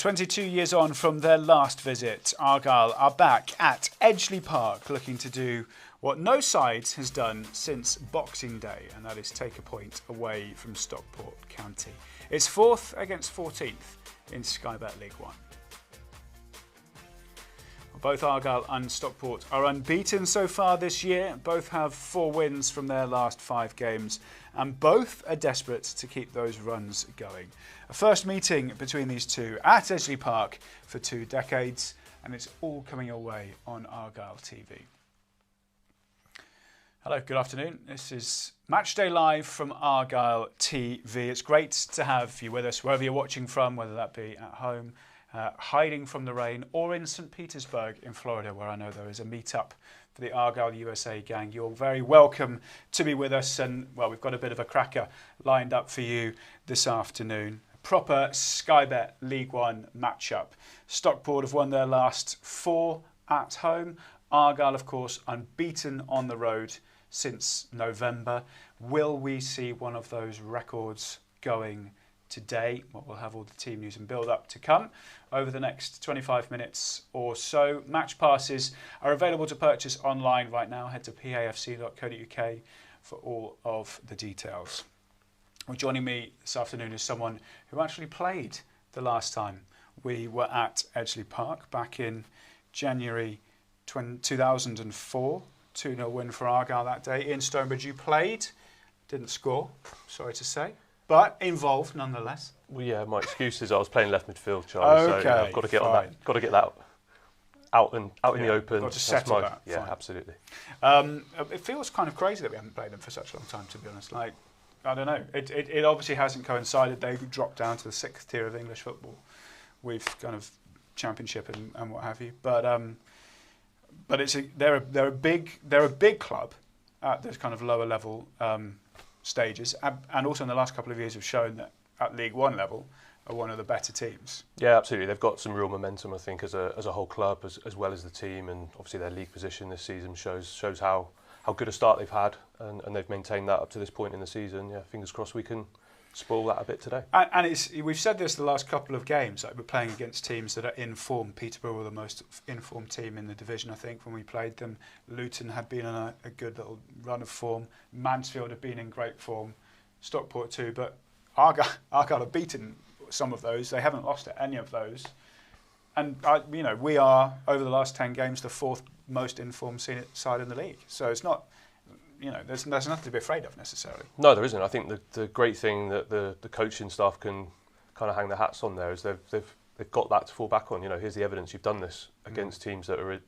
22 years on from their last visit, Argyle are back at Edgeley Park looking to do what no side has done since Boxing Day, and that is take a point away from Stockport County. It's 4th against 14th in Sky Bet League One. Both Argyle and Stockport are unbeaten so far this year. Both have 4 wins from their last 5 games, and both are desperate to keep those runs going. A first meeting between these two at Edgeley Park for 2 decades, and it's all coming your way on Argyle TV. Hello, good afternoon. This is Matchday Live from Argyle TV. It's great to have you with us wherever you're watching from, whether that be at home, hiding from the rain, or in St. Petersburg in Florida, where I know there is a meet-up for the Argyle USA gang. You're very welcome to be with us, and well, we've got a bit of a cracker lined up for you this afternoon. A proper Sky Bet League One matchup. Stockport have won their last 4 at home. Argyle, of course, unbeaten on the road since November. Will we see one of those records going today? Well, we'll have all the team news and build-up to come over the next 25 minutes or so. Match passes are available to purchase online right now. Head to pafc.co.uk for all of the details. Well, joining me this afternoon is someone who actually played the last time we were at Edgeley Park back in January 2004. 2-0 win for Argyle that day. Ian Stonebridge, you played, didn't score, sorry to say, but involved nonetheless. Well, yeah, my excuse is I was playing left midfield, Charlie. Okay, so I've got to get on that. Got to get that out in the open. Got to settle that. Yeah, fine. Absolutely. It feels kind of crazy that we haven't played them for such a long time, to be honest. Like, I don't know. It obviously hasn't coincided. They've dropped down to the 6th tier of English football. We've kind of Championship and what have you. But they're a big club at the kind of lower level stages, and also in the last couple of years have shown that at League One level are one of the better teams. Yeah, absolutely. They've got some real momentum, I think, as a whole club, as well as the team, and obviously their league position this season shows how good a start they've had, and they've maintained that up to this point in the season. Yeah, fingers crossed we can spoil that a bit today. And we've said this the last couple of games, like we're playing against teams that are in form. Peterborough were the most informed team in the division, I think, when we played them. Luton had been on a good little run of form. Mansfield have been in great form. Stockport too, but Argyle have beaten some of those. They haven't lost at any of those. And we are, over the last 10 games, the 4th most informed side in the league. So it's not, there's nothing to be afraid of necessarily. No, there isn't. I think the great thing that the coaching staff can kind of hang their hats on there is they've got that to fall back on. Here's the evidence you've done this against teams that are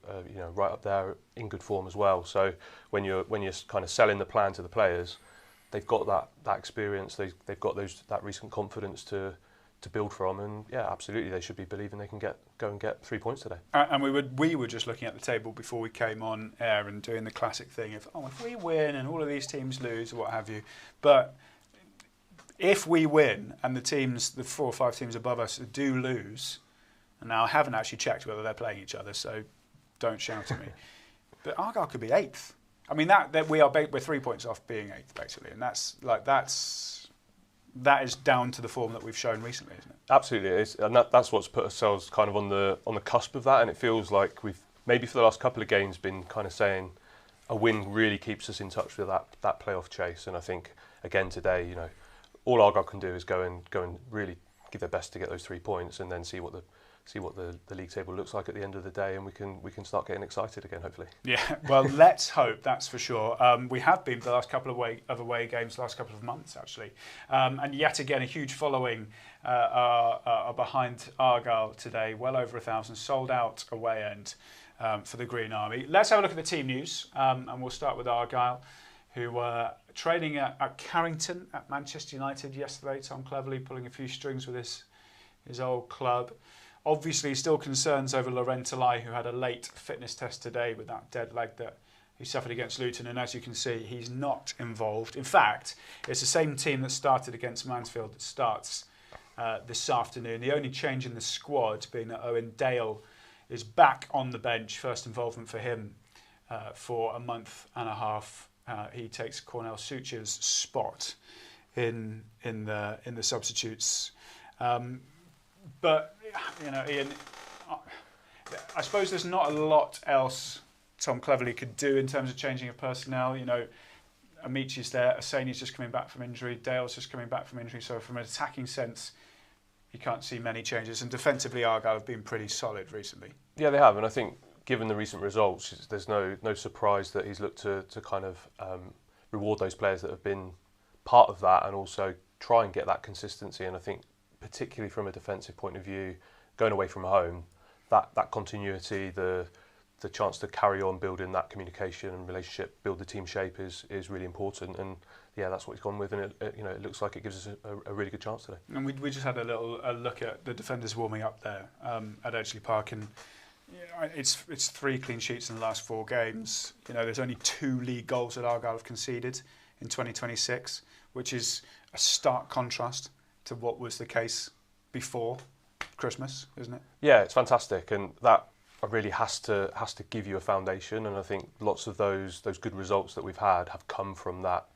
right up there in good form as well. So when you're kind of selling the plan to the players, they've got that experience. They've got that recent confidence to build from, and yeah, absolutely, they should be believing they can go and get 3 points today. And we were just looking at the table before we came on air and doing the classic thing of, if we win and all of these teams lose or what have you, but if we win and the 4 or 5 teams above us do lose, and now I haven't actually checked whether they're playing each other, so don't shout at me, but Argyle could be 8th. I mean that we're 3 points off being 8th basically, and that is down to the form that we've shown recently, isn't it? Absolutely, it is. And that's what's put ourselves kind of on the cusp of that. And it feels like we've maybe for the last couple of games been kind of saying a win really keeps us in touch with that playoff chase. And I think again today, all Argyle can do is go and really give their best to get those 3 points, and then see what the league table looks like at the end of the day, and we can start getting excited again, hopefully. Yeah, well, let's hope, that's for sure. We have been for the last couple of away games, the last couple of months actually, and yet again a huge following are behind Argyle today. Well over 1,000 sold out away end for the Green Army. Let's have a look at the team news, and we'll start with Argyle, who were training at Carrington at Manchester United yesterday. Tom Cleverley pulling a few strings with his old club. Obviously, still concerns over Laurent, who had a late fitness test today with that dead leg that he suffered against Luton. And as you can see, he's not involved. In fact, it's the same team that started against Mansfield that starts this afternoon. The only change in the squad being that Owen Dale is back on the bench. First involvement for him for a month and a half. He takes Cornel Suture's spot in the substitutes. But Ian, I suppose there's not a lot else Tom Cleverley could do in terms of changing of personnel. Amici's there, Asani's just coming back from injury, Dale's just coming back from injury. So from an attacking sense, you can't see many changes. And defensively, Argyle have been pretty solid recently. Yeah, they have, and I think given the recent results, there's no surprise that he's looked to kind of reward those players that have been part of that, and also try and get that consistency. And I think particularly from a defensive point of view, going away from home, that continuity, the chance to carry on building that communication and relationship, build the team shape is really important. And yeah, that's what he's gone with, and it looks like it gives us a really good chance today. And we just had a look at the defenders warming up there at Edgeley Park, and it's 3 clean sheets in the last 4 games. There's only 2 league goals that Argyle have conceded in 2026, which is a stark contrast to what was the case before Christmas, isn't it? Yeah, it's fantastic, and that really has to give you a foundation. And I think lots of those good results that we've had have come from that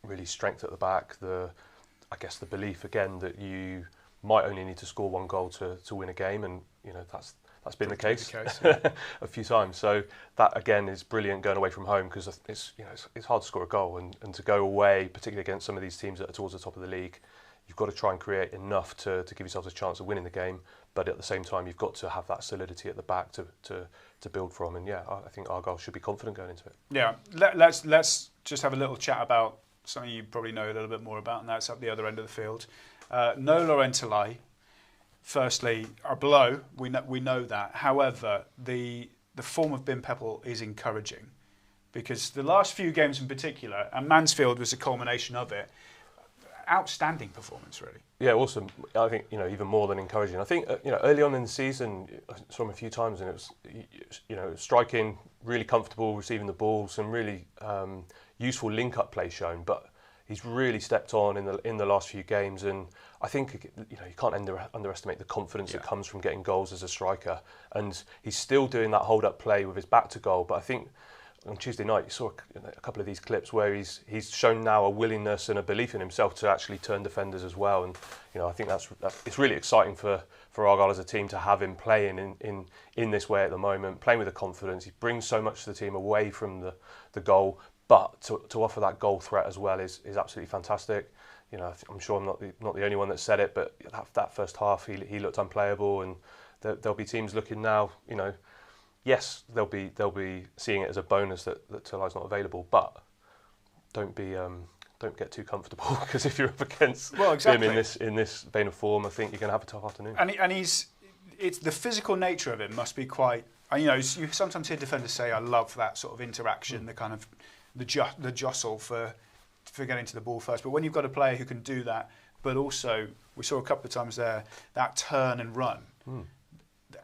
really strength at the back. I guess the belief again that you might only need to score 1 goal to win a game, and that's been the case a few times. So that again is brilliant going away from home, because it's hard to score a goal, and to go away, particularly against some of these teams that are towards the top of the league, you've got to try and create enough to give yourselves a chance of winning the game. But at the same time, you've got to have that solidity at the back to build from. And yeah, I think Argyle should be confident going into it. Yeah, let's just have a little chat about something you probably know a little bit more about, and that's up the other end of the field. No Laurentelai. Firstly, are below. We know that. However, the form of Bin Peppel is encouraging, because the last few games in particular, and Mansfield was a culmination of it. Outstanding performance, really. Yeah, awesome. I think even more than encouraging. I think early on in the season, I saw him a few times, and it was striking, really comfortable, receiving the ball, some really useful link-up play shown. But he's really stepped on in the last few games, and I think you can't underestimate the confidence that comes from getting goals as a striker. And he's still doing that hold-up play with his back to goal. But I think on Tuesday night, you saw a couple of these clips where he's shown now a willingness and a belief in himself to actually turn defenders as well. And I think it's really exciting for Argyle as a team to have him playing in this way at the moment, playing with the confidence. He brings so much to the team away from the goal, but to offer that goal threat as well is absolutely fantastic. I'm sure I'm not the only one that said it, but that first half he looked unplayable, and there'll be teams looking now. Yes, they'll be seeing it as a bonus that Talai's not available, but don't get too comfortable, because if you're up against him in this vein of form, I think you're going to have a tough afternoon. And it's the physical nature of it must be quite. You sometimes hear defenders say, "I love that sort of interaction, the kind of the jostle for getting to the ball first." But when you've got a player who can do that, but also we saw a couple of times there that turn and run,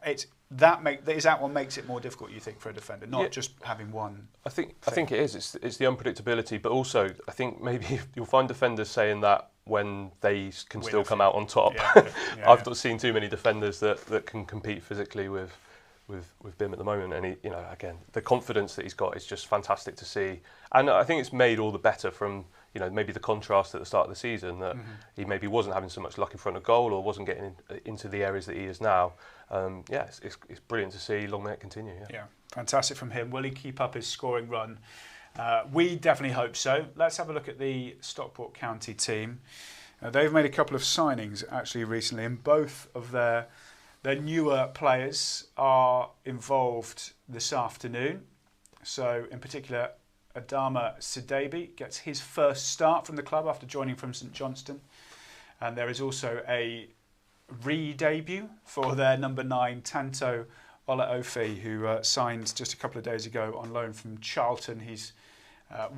is that what makes it more difficult, you think, for a defender, not just having one? I think it is. It's the unpredictability, but also I think maybe you'll find defenders saying that when they can still come out on top. I've not seen too many defenders that can compete physically with Bim at the moment, and again, the confidence that he's got is just fantastic to see. And I think it's made all the better from maybe the contrast at the start of the season, that he maybe wasn't having so much luck in front of goal, or wasn't getting into the areas that he is now. It's brilliant to see. Long may it continue. Yeah, fantastic from him. Will he keep up his scoring run? We definitely hope so. Let's have a look at the Stockport County team. They've made a couple of signings actually recently, and both of their newer players are involved this afternoon. So in particular, Adama Sidibe gets his first start from the club after joining from St Johnstone. And there is also a re-debut for their number 9, Tanto Olaofe, who signed just a couple of days ago on loan from Charlton. He's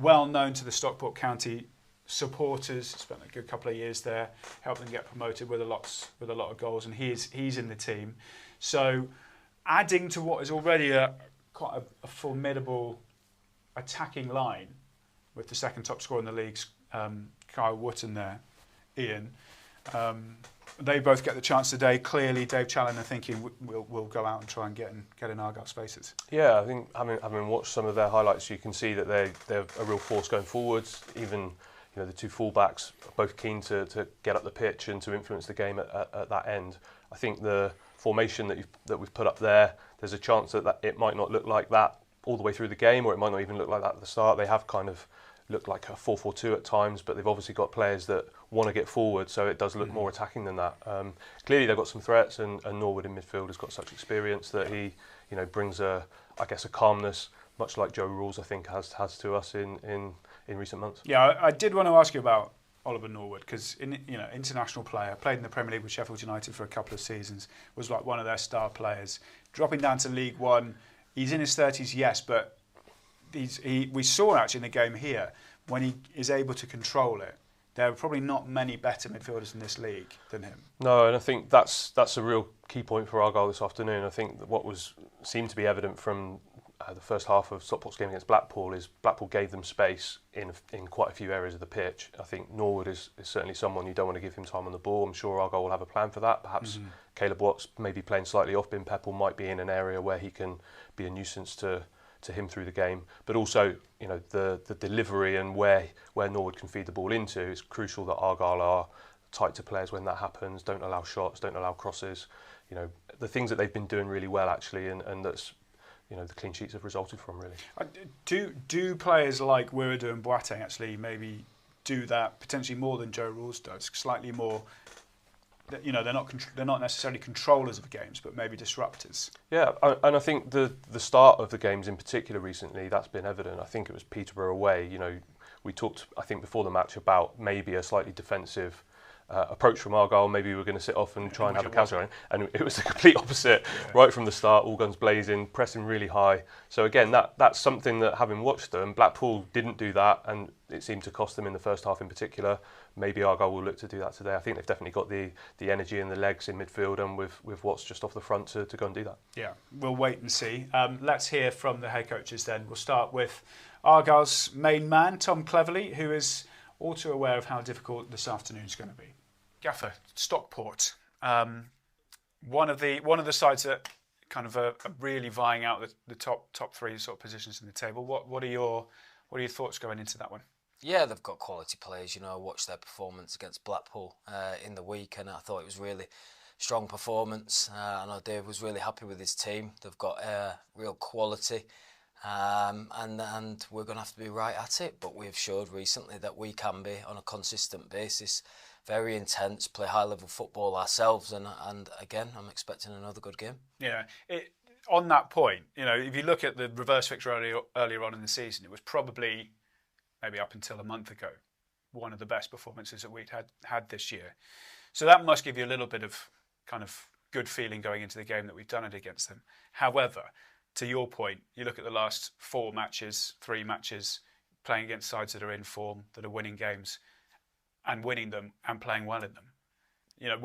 well known to the Stockport County supporters, spent a good couple of years there, helped them get promoted with a lot of goals, and he's in the team. So adding to what is already quite a formidable attacking line with the second top scorer in the league, Kyle Wotton there, Ian. They both get the chance today. Clearly, Dave Challoner thinking we'll go out and try and get in Argyle's faces. Yeah, I think having watched some of their highlights, you can see that they're a real force going forwards. Even the two fullbacks are both keen to get up the pitch and to influence the game at that end. I think the formation that we've put up there, there's a chance that it might not look like that all the way through the game, or it might not even look like that at the start. They have kind of looked like a 4-4-2 at times, but they've obviously got players that want to get forward, so it does look more attacking than that. Clearly they've got some threats, and Norwood in midfield has got such experience that he brings a calmness, much like Joe Rules I think has to us in recent months. Yeah, I did want to ask you about Oliver Norwood, because international player, played in the Premier League with Sheffield United for a couple of seasons, was like one of their star players. Dropping down to League One, he's in his 30s, yes, but we saw actually in the game here, when he is able to control it, there are probably not many better midfielders in this league than him. No, and I think that's a real key point for Argyle this afternoon. I think that what seemed to be evident from the first half of Stockport's game against Blackpool is Blackpool gave them space in quite a few areas of the pitch. I think Norwood is certainly someone you don't want to give him time on the ball. I'm sure Argyle will have a plan for that. Perhaps Caleb Watts maybe playing slightly off bin. Peppel might be in an area where he can be a nuisance to him through the game, but also the delivery and where Norwood can feed the ball into. It's crucial that Argyle are tight to players when that happens, don't allow shots, don't allow crosses, the things that they've been doing really well actually, and that's the clean sheets have resulted from really. Do players like Wiredu and Boateng actually maybe do that potentially more than Joe Rules does, slightly more? They're not necessarily controllers of games, but maybe disruptors. Yeah, and I think the start of the games in particular recently, that's been evident. I think it was Peterborough away. We talked, I think, before the match about maybe a slightly defensive approach from Argyle. Maybe we were going to sit off and try and have a counter, and it was the complete opposite. Yeah. Right from the start, all guns blazing, pressing really high. So again, that's something that, having watched them, Blackpool didn't do that, and it seemed to cost them in the first half in particular. Maybe Argyle will look to do that today. I think they've definitely got the energy and the legs in midfield, and with Watts just off the front to go and do that. Yeah, we'll wait and see. Let's hear from the head coaches then. We'll start with Argyle's main man, Tom Cleverley, who is all too aware of how difficult this afternoon is going to be. Gaffer, Stockport, one of the sides that kind of are really vying out the top three sort of positions in the table. What are your thoughts going into that one? Yeah, they've got quality players. I watched their performance against Blackpool in the week, and I thought it was really strong performance. I know Dave was really happy with his team. They've got real quality, and we're going to have to be right at it. But we've showed recently that we can be, on a consistent basis, very intense, play high-level football ourselves, and again, I'm expecting another good game. Yeah, on that point, if you look at the reverse fixture earlier on in the season, it was probably, maybe up until a month ago, one of the best performances that we'd had this year. So that must give you a little bit of kind of good feeling going into the game that we've done it against them. However, to your point, you look at the last 3 matches, playing against sides that are in form, that are winning games, and winning them and playing well in them.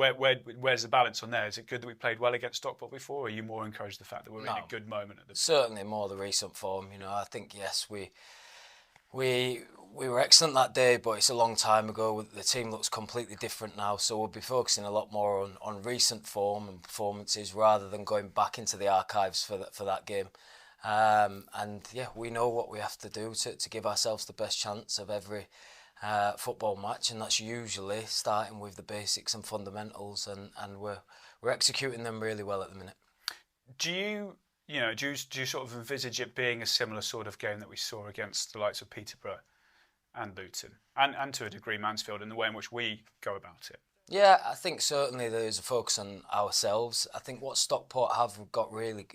Where's the balance on there? Is it good that we played well against Stockport before, or are you more encouraged the fact that we're in a good moment at the Certainly more the recent form. I think, yes, we were excellent that day, but it's a long time ago. The team looks completely different now, so we'll be focusing a lot more on recent form and performances rather than going back into the archives for that game. And yeah, we know what we have to do to give ourselves the best chance of every football match, and that's usually starting with the basics and fundamentals, and we're executing them really well at the minute. Do you sort of envisage it being a similar sort of game that we saw against the likes of Peterborough and Luton, and to a degree Mansfield, in the way in which we go about it? Yeah, I think certainly there's a focus on ourselves. I think what Stockport have got really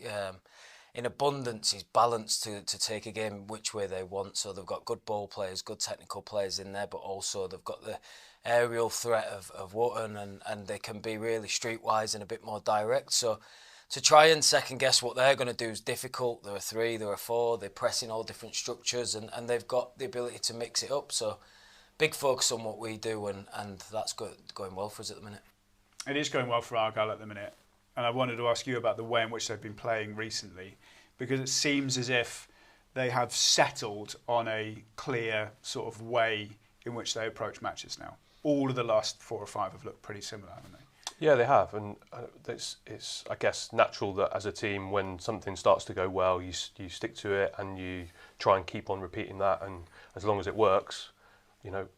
in abundance is balance to take a game which way they want. So they've got good ball players, good technical players in there, but also they've got the aerial threat of Wootton, and they can be really streetwise and a bit more direct. So to try and second guess what they're going to do is difficult. There are 3, there are 4, they press in all different structures, and they've got the ability to mix it up. So big focus on what we do, and that's going well for us at the minute. It is going well for Argyle at the minute. And I wanted to ask you about the way in which they've been playing recently, because it seems as if they have settled on a clear sort of way in which they approach matches now. All of the last 4 or 5 have looked pretty similar, haven't they? Yeah, they have, and it's I guess natural that as a team, when something starts to go well, you stick to it and you try and keep on repeating that, and as long as it works,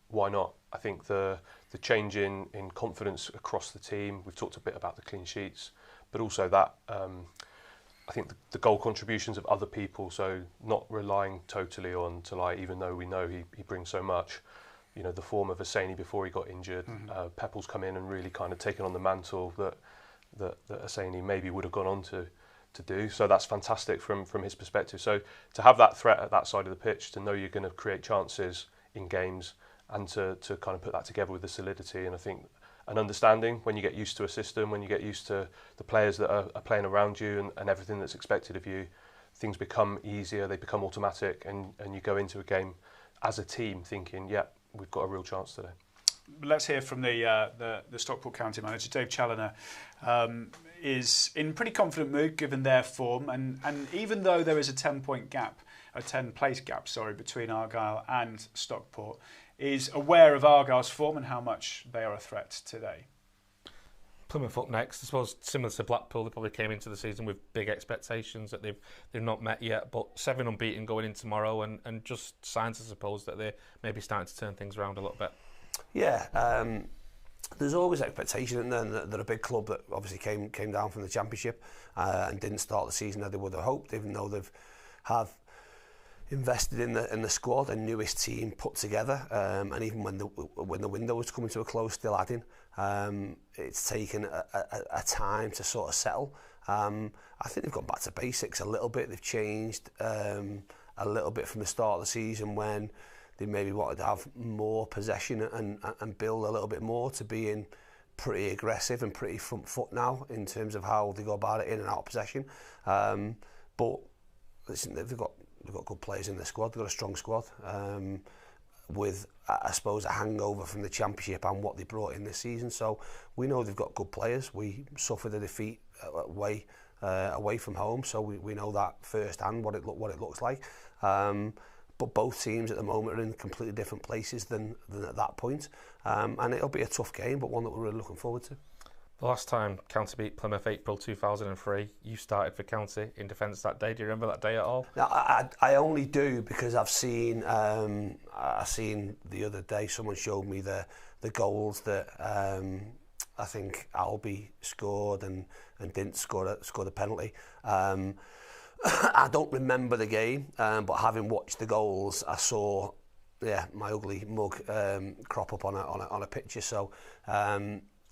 why not? I think the change in confidence across the team, we've talked a bit about the clean sheets, but also that I think the goal contributions of other people, so not relying totally on Talai, even though we know he brings so much. The form of Hosseini before he got injured. Peppel's come in and really kind of taken on the mantle that Hosseini maybe would have gone on to do. So that's fantastic from his perspective. So to have that threat at that side of the pitch, to know you're going to create chances in games, and to kind of put that together with the solidity, and I think an understanding when you get used to a system, when you get used to the players that are playing around you and everything that's expected of you, things become easier, they become automatic, and you go into a game as a team thinking, yeah, we've got a real chance today. Let's hear from the Stockport County manager. Dave Challoner is in pretty confident mood given their form, and even though there is a 10-point gap, a 10-place gap, between Argyle and Stockport, is aware of Argyle's form and how much they are a threat today. Plymouth up next. I suppose similar to Blackpool, they probably came into the season with big expectations that they've not met yet, but 7 unbeaten going in tomorrow, and just signs, I suppose, that they're maybe starting to turn things around a little bit. Yeah, there's always expectation, and then they're a big club that obviously came down from the Championship and didn't start the season as they would have hoped, even though have invested in the squad, a newest team put together, and even when the window was coming to a close, still adding. It's taken a time to sort of settle. I think they've gone back to basics a little bit. They've changed a little bit from the start of the season when they maybe wanted to have more possession and build a little bit more, to being pretty aggressive and pretty front foot now in terms of how they go about it in and out of possession. But listen, they've got good players in the squad. They've got a strong squad with, I suppose, a hangover from the Championship and what they brought in this season. So we know they've got good players. We suffered a defeat away from home, so we know that firsthand what it looks like. But both teams at the moment are in completely different places than at that point. And it'll be a tough game, but one that we're really looking forward to. The last time County beat Plymouth, April 2003, you started for County in defence that day. Do you remember that day at all? No, I only do because I've seen the other day someone showed me the goals that I think Albie scored and didn't score the penalty. I don't remember the game, but having watched the goals, I saw my ugly mug crop up on a picture. So.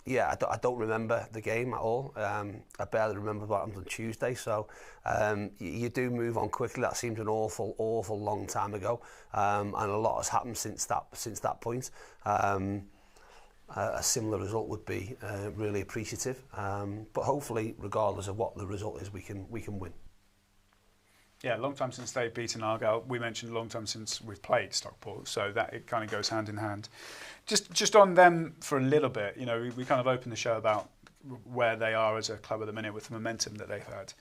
I don't remember the game at all. I barely remember what happened on Tuesday. So you do move on quickly. That seems an awful long time ago, and a lot has happened since that point. A similar result would be really appreciative, but hopefully, regardless of what the result is, we can win. Yeah, long time since they've beaten Argyle. We mentioned a long time since we've played Stockport, so that it kind of goes hand in hand. Just on them for a little bit, we kind of opened the show about where they are as a club at the minute with the momentum that they've had.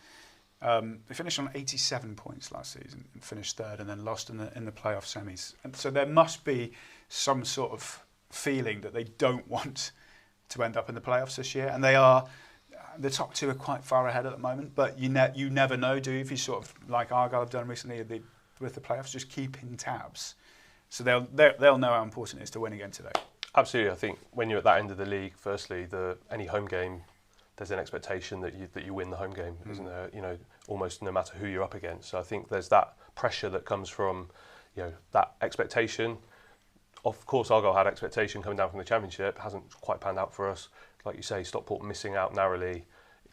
They finished on 87 points last season and finished third, and then lost in the playoff semis. And so there must be some sort of feeling that they don't want to end up in the playoffs this year, and they are. The top two are quite far ahead at the moment, but you never know, do you? If you sort of, like Argyle have done recently with the playoffs, just keeping tabs. So they'll know how important it is to win again today. Absolutely. I think when you're at that end of the league, firstly, any home game, there's an expectation that you win the home game, isn't there? Almost no matter who you're up against. So I think there's that pressure that comes from, that expectation. Of course, Argyle had expectation coming down from the Championship. Hasn't quite panned out for us. Like you say, Stockport missing out narrowly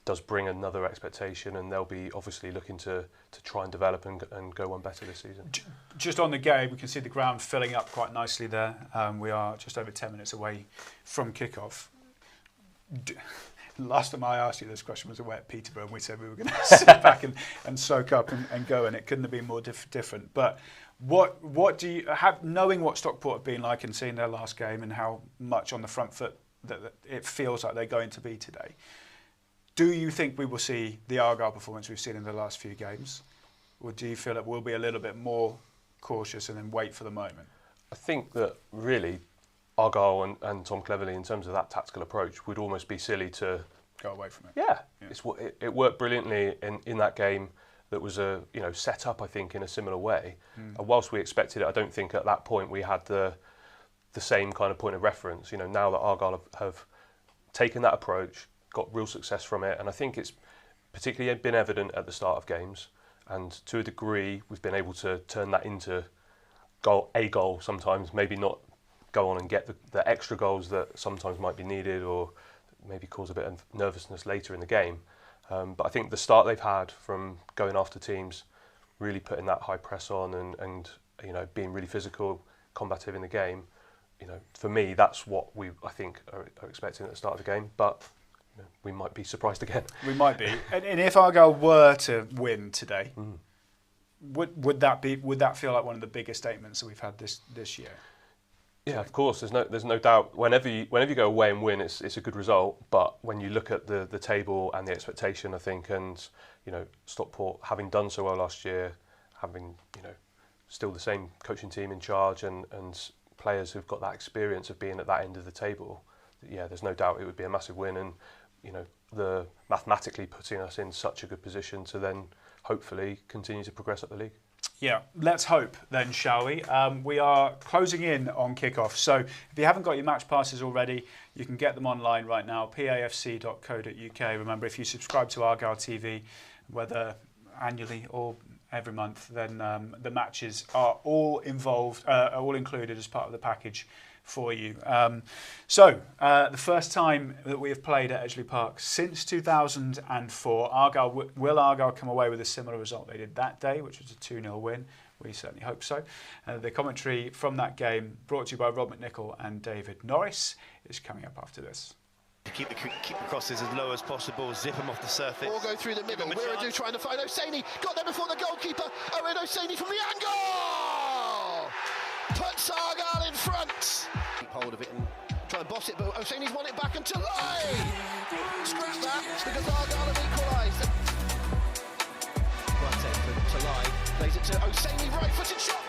does bring another expectation, and they'll be obviously looking to try and develop and go one better this season. Just on the game, we can see the ground filling up quite nicely there. We are just over 10 minutes away from kickoff. Last time I asked you this question was away at Peterborough, and we said we were going to sit back and soak up and go, and it couldn't have been more different. But what do you have, knowing what Stockport have been like and seeing their last game and how much on the front foot that it feels like they're going to be today? Do you think we will see the Argyle performance we've seen in the last few games, or do you feel that we'll be a little bit more cautious and then wait for the moment? I think that really Argyle and Tom Cleverley, in terms of that tactical approach, would almost be silly to go away from it. Yeah. It worked brilliantly in that game. That was set up, I think, in a similar way. And whilst we expected it, I don't think at that point we had the the same kind of point of reference. You know, now that Argyle have taken that approach, got real success from it, and I think it's particularly been evident at the start of games, and to a degree we've been able to turn that into a goal sometimes, maybe not go on and get the extra goals that sometimes might be needed or maybe cause a bit of nervousness later in the game. But I think the start they've had from going after teams, really putting that high press on and you know, being really physical, combative in the game, you know, for me that's what I think are expecting at the start of the game. But you know, we might be surprised again. We might be. And if Argyle were to win today, would that feel like one of the biggest statements that we've had this year? Yeah, of course. There's no doubt. Whenever you go away and win, it's a good result. But when you look at the table and the expectation, I think, and you know, Stockport having done so well last year, having, you know, still the same coaching team in charge and players who've got that experience of being at that end of the table, yeah, there's no doubt it would be a massive win, and you know, mathematically putting us in such a good position to then hopefully continue to progress up the league. Yeah, let's hope then, shall we? We are closing in on kickoff, so if you haven't got your match passes already, you can get them online right now, pafc.co.uk. Remember, if you subscribe to Argyle TV, whether annually or every month, then the matches are all included as part of the package for you. So the first time that we have played at Edgeley Park since 2004, will Argyle come away with a similar result they did that day, which was a 2-0 win? We certainly hope so. The commentary from that game, brought to you by Rob McNichol and David Norris, is coming up after this. Keep the crosses as low as possible, zip them off the surface. Or go through the middle. Weiradu trying to find Hosseini. Got there before the goalkeeper. Owen Hosseini from the angle! Puts Argyle in front. Keep hold of it and try and boss it, but Hosseini's won it back and Talai! Scrap that because Argyle have equalised. Right take for Talai. Plays it to Hosseini, right-footed shot.